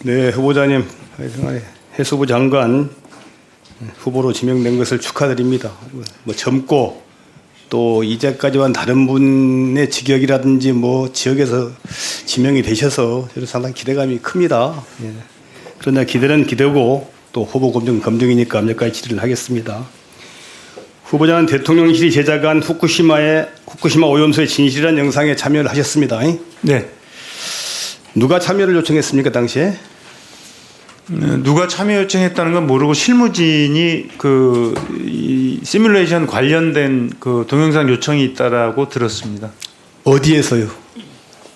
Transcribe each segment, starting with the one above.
네, 후보자님, 해수부 장관 후보로 지명된 것을 축하드립니다. 뭐 젊고 또 이제까지와는 다른 분의 직역이라든지 뭐 지역에서 지명이 되셔서 저는 상당히 기대감이 큽니다. 예. 그러나 기대는 기대고 또 후보 검증이니까 몇 가지 질의를 하겠습니다. 후보자는 대통령실이 제작한 후쿠시마 오염수의 진실한 영상에 참여를 하셨습니다. 네. 누가 참여를 요청했습니까, 당시에? 누가 참여 요청했다는 건 모르고 실무진이 이 시뮬레이션 관련된 그 동영상 요청이 있다라고 들었습니다. 어디에서요?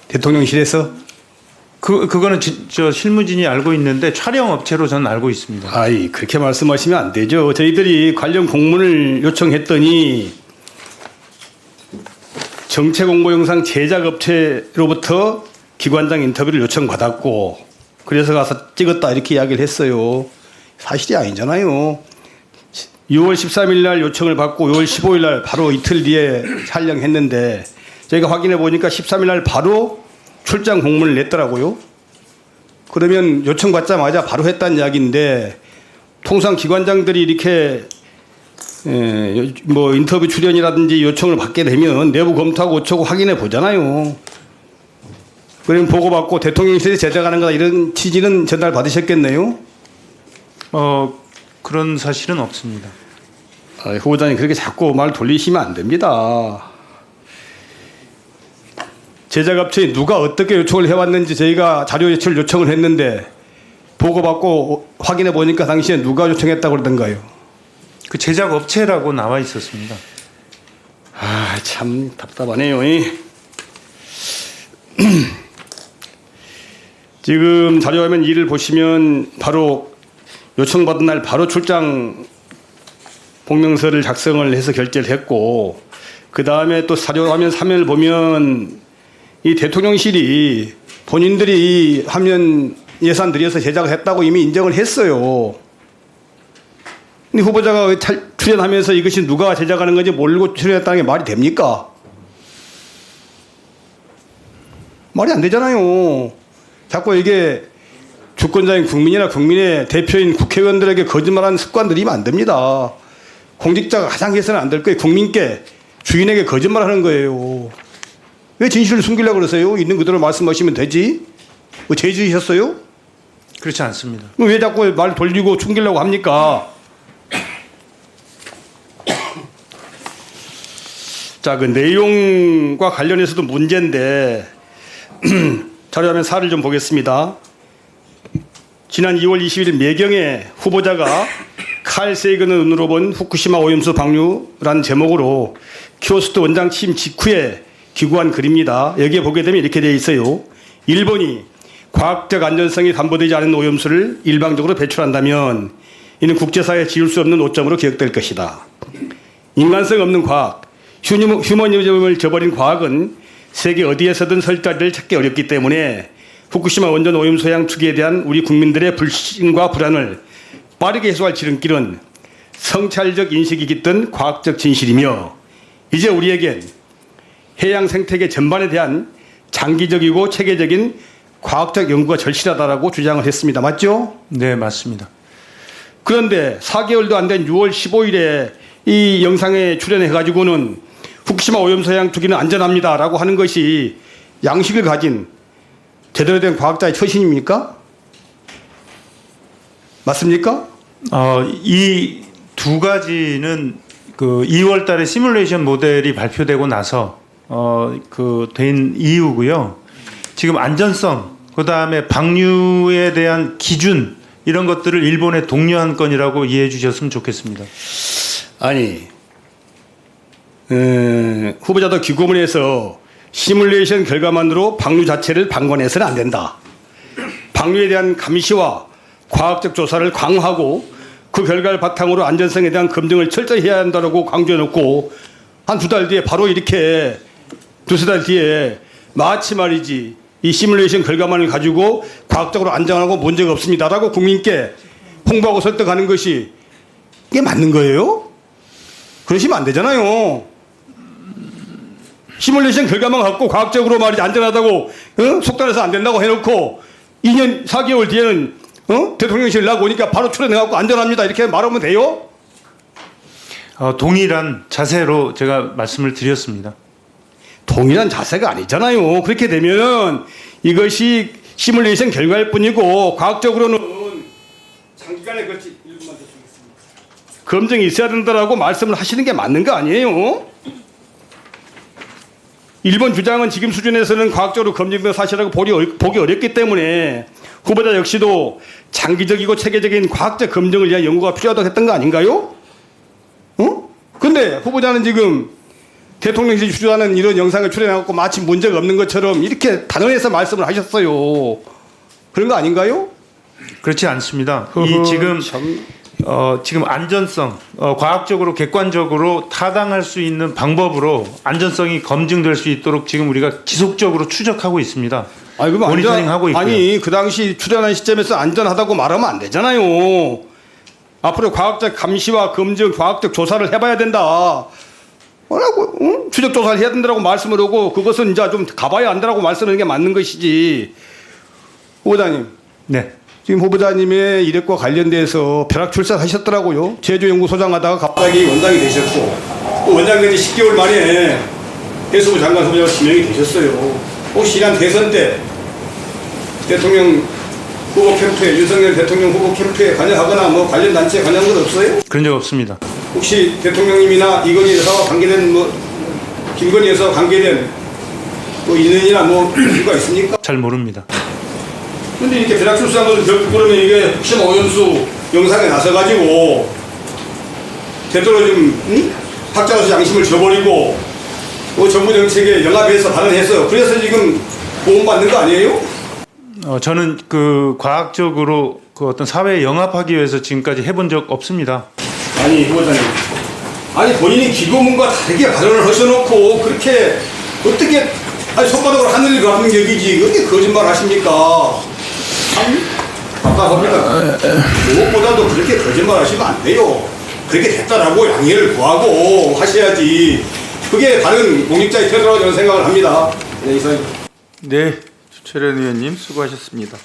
대통령실에서? 그거는 저 실무진이 알고 있는데 촬영 업체로 저는 알고 있습니다. 아이, 그렇게 말씀하시면 안 되죠. 저희들이 관련 공문을 요청했더니 정체공모 영상 제작 업체로부터 기관장 인터뷰를 요청받았고 그래서 가서 찍었다 이렇게 이야기를 했어요. 사실이 아니잖아요. 6월 13일 날 요청을 받고 6월 15일 날 바로 이틀 뒤에 촬영했는데 저희가 확인해 보니까 13일 날 바로 출장 공문을 냈더라고요. 그러면 요청받자마자 바로 했다는 이야기인데 통상 기관장들이 이렇게 뭐 인터뷰 출연이라든지 요청을 받게 되면 내부 검토하고 어쩌고 확인해 보잖아요. 그러면 보고받고 대통령실에 제작하는 거다 이런 취지는 전달 받으셨겠네요? 그런 사실은 없습니다. 후보자님 그렇게 자꾸 말 돌리시면 안 됩니다. 제작업체에 누가 어떻게 요청을 해왔는지 저희가 자료 제출 요청을 했는데 보고받고 확인해 보니까 당시에 누가 요청했다고 그러던가요? 그 제작 업체라고 나와 있었습니다. 참 답답하네요. 지금 자료화면 2를 보시면 바로 요청받은 날 바로 출장 복명서를 작성을 해서 결제를 했고 그 다음에 또 자료화면 3을 보면 이 대통령실이 본인들이 이 화면 예산 들여서 제작을 했다고 이미 인정을 했어요. 근데 후보자가 출연하면서 이것이 누가 제작하는 건지 모르고 출연했다는 게 말이 됩니까? 말이 안 되잖아요. 자꾸 이게 주권자인 국민이나 국민의 대표인 국회의원들에게 거짓말하는 습관 들이면 안 됩니다. 공직자가 가장 해서는 안 될 거예요. 국민께 주인에게 거짓말하는 거예요. 왜 진실을 숨기려고 그러세요? 있는 그대로 말씀하시면 되지. 뭐 죄지으셨어요? 그렇지 않습니다. 왜 자꾸 말 돌리고 숨기려고 합니까? 자, 그 내용과 관련해서도 문제인데 자료화면 4를 좀 보겠습니다. 지난 2월 20일 매경에 후보자가 칼 세이건의 눈으로 본 후쿠시마 오염수 방류란 제목으로 키오스트 원장 취임 직후에 기고한 글입니다. 여기에 보게 되면 이렇게 되어 있어요. 일본이 과학적 안전성이 담보되지 않은 오염수를 일방적으로 배출한다면 이는 국제사회에 지울 수 없는 오점으로 기억될 것이다. 인간성 없는 과학, 휴머니즘을 저버린 과학은 세계 어디에서든 설 자리를 찾기 어렵기 때문에 후쿠시마 원전 오염수 해양 투기에 대한 우리 국민들의 불신과 불안을 빠르게 해소할 지름길은 성찰적 인식이 깃든 과학적 진실이며 이제 우리에겐 해양 생태계 전반에 대한 장기적이고 체계적인 과학적 연구가 절실하다라고 주장을 했습니다. 맞죠? 네, 맞습니다. 그런데 4개월도 안 된 6월 15일에 이 영상에 출연해가지고는 후쿠시마 오염수 해양 투기는 안전합니다라고 하는 것이 양식을 가진 제대로 된 과학자의 처신입니까? 맞습니까? 이 두 가지는 그 2월 달에 시뮬레이션 모델이 발표되고 나서 된 이유고요. 지금 안전성, 그다음에 방류에 대한 기준 이런 것들을 일본에 독려한 건이라고 이해해 주셨으면 좋겠습니다. 아니, 후보자도 기고문에서 시뮬레이션 결과만으로 방류 자체를 방관해서는 안 된다. 방류에 대한 감시와 과학적 조사를 강화하고 그 결과를 바탕으로 안전성에 대한 검증을 철저히 해야 한다고 강조해놓고 한 2달 뒤에 바로 이렇게 2-3달 뒤에 마치 말이지 이 시뮬레이션 결과만을 가지고 과학적으로 안전하고 문제가 없습니다라고 국민께 홍보하고 설득하는 것이 이게 맞는 거예요? 그러시면 안 되잖아요. 시뮬레이션 결과만 갖고 과학적으로 말이지 안전하다고 속단해서 안 된다고 해놓고 2년 4개월 뒤에는 대통령실 나오니까 바로 출연해갖고 안전합니다 이렇게 말하면 돼요? 동일한 자세로 제가 말씀을 드렸습니다. 동일한 자세가 아니잖아요. 그렇게 되면 이것이 시뮬레이션 결과일 뿐이고 과학적으로는 장기간에 걸치 1분만 더 주겠습니다. 검증이 있어야 된다라고 말씀을 하시는 게 맞는 거 아니에요? 일본 주장은 지금 수준에서는 과학적으로 검증된 사실이라고 보기 어렵기 때문에 후보자 역시도 장기적이고 체계적인 과학적 검증을 위한 연구가 필요하다고 했던 거 아닌가요? 근데 후보자는 지금 대통령실이 주장하는 이런 영상을 출연하고 마치 문제가 없는 것처럼 이렇게 단언해서 말씀을 하셨어요. 그런 거 아닌가요? 그렇지 않습니다. 이 지금 안전성, 과학적으로 객관적으로 타당할 수 있는 방법으로 안전성이 검증될 수 있도록 지금 우리가 지속적으로 추적하고 있습니다. 아니, 그럼 모니터링하고 있고요. 아니 그 당시 출연한 시점에서 안전하다고 말하면 안 되잖아요. 앞으로 과학적 감시와 검증, 과학적 조사를 해봐야 된다. 뭐라고 추적 조사를 해야 된다고 말씀을 하고 그것은 이제 좀 가봐야 한다고 말씀하는 게 맞는 것이지. 후보자님. 네. 지금 후보자님의 이력과 관련돼서 벼락 출세하셨더라고요. 제주연구소장 하다가 갑자기 원장이 되셨고 또 원장이 된 지 10개월 만에 해수부 장관 후보자로 지명이 되셨어요. 혹시 지난 대선 때 대통령 후보 캠프에 윤석열 대통령 후보 캠프에 관여하거나 뭐 관련 단체에 관여한 건 없어요? 그런 적 없습니다. 혹시 대통령님이나 이건희 여사와 관계된 김건희 여사와 관계된 인연이나 이유가 있습니까? 잘 모릅니다. 근데 이렇게 벼락 출세한 것을 그러면 이게 혹시나 오연수 영상에 나서가지고 제대로 좀 학자로서 양심을 저버리고 정부 정책에 영합해서 발언해서 그래서 지금 보험받는 거 아니에요? 저는 그 과학적으로 그 어떤 사회에 영합하기 위해서 지금까지 해본 적 없습니다. 아니 후보자님, 아니 본인이 기고문과 다르게 발언을 하셔놓고 그렇게 어떻게 손바닥으로 하늘을 가는 격이지 어떻게 거짓말 하십니까? 참 답답합니다. 무엇보다도 그렇게 거짓말 하시면 안 돼요. 그렇게 됐다라고 양해를 구하고 하셔야지. 그게 다른 공직자의 태도라고 저는 생각을 합니다. 네, 이상입니다. 네, 최철현 의원님 수고하셨습니다.